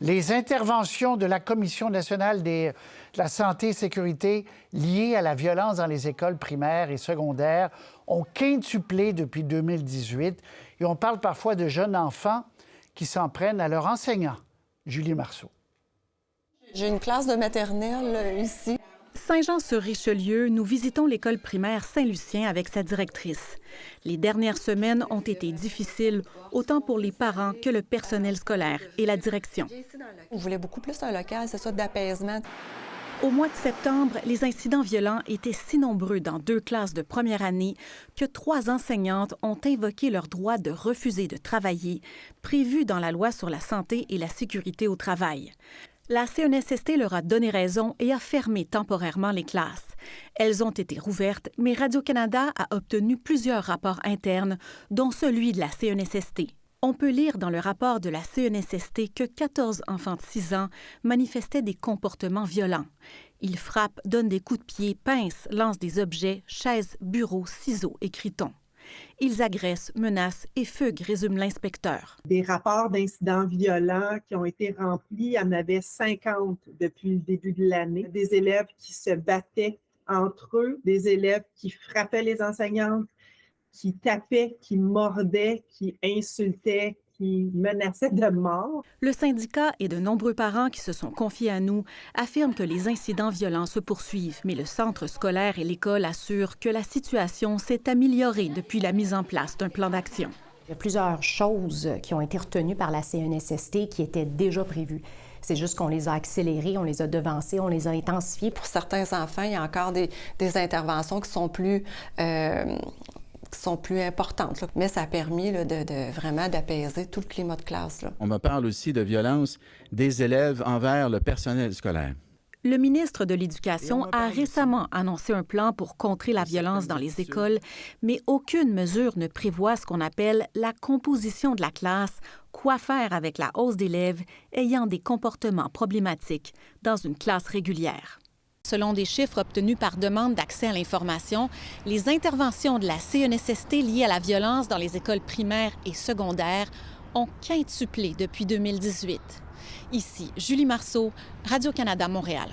Les interventions de la Commission nationale de la santé et sécurité liées à la violence dans les écoles primaires et secondaires ont quintuplé depuis 2018 et on parle parfois de jeunes enfants qui s'en prennent à leurs enseignants. Julie Marceau. J'ai une classe de maternelle ici. Saint-Jean-sur-Richelieu, nous visitons l'école primaire Saint-Lucien avec sa directrice. Les dernières semaines ont été difficiles, autant pour les parents que le personnel scolaire et la direction. On voulait beaucoup plus un local, c'est ça, d'apaisement. Au mois de septembre, les incidents violents étaient si nombreux dans 2 classes de première année que 3 enseignantes ont invoqué leur droit de refuser de travailler, prévu dans la loi sur la santé et la sécurité au travail. La CNSST leur a donné raison et a fermé temporairement les classes. Elles ont été rouvertes, mais Radio-Canada a obtenu plusieurs rapports internes, dont celui de la CNSST. On peut lire dans le rapport de la CNSST que 14 enfants de 6 ans manifestaient des comportements violents. Ils frappent, donnent des coups de pied, pincent, lancent des objets, chaises, bureaux, ciseaux et critons. Ils agressent, menacent et fuguent, résume l'inspecteur. Des rapports d'incidents violents qui ont été remplis, il y en avait 50 depuis le début de l'année. Des élèves qui se battaient entre eux, des élèves qui frappaient les enseignantes, qui tapaient, qui mordaient, qui insultaient, qui menaçaient de mort. Le syndicat et de nombreux parents qui se sont confiés à nous affirment que les incidents violents se poursuivent, mais le centre scolaire et l'école assurent que la situation s'est améliorée depuis la mise en place d'un plan d'action. Il y a plusieurs choses qui ont été retenues par la CNSST qui étaient déjà prévues. C'est juste qu'on les a accélérées, on les a devancées, on les a intensifiées. Pour certains enfants, il y a encore des interventions qui sont plus importantes. Là. Mais ça a permis là, de vraiment d'apaiser tout le climat de classe. Là. On me parle aussi de violence des élèves envers le personnel scolaire. Le ministre de l'Éducation a récemment annoncé un plan pour contrer la violence dans les écoles, mais aucune mesure ne prévoit ce qu'on appelle la composition de la classe, quoi faire avec la hausse d'élèves ayant des comportements problématiques dans une classe régulière. Selon des chiffres obtenus par demande d'accès à l'information, les interventions de la CNSST liées à la violence dans les écoles primaires et secondaires ont quintuplé depuis 2018. Ici, Julie Marceau, Radio-Canada Montréal.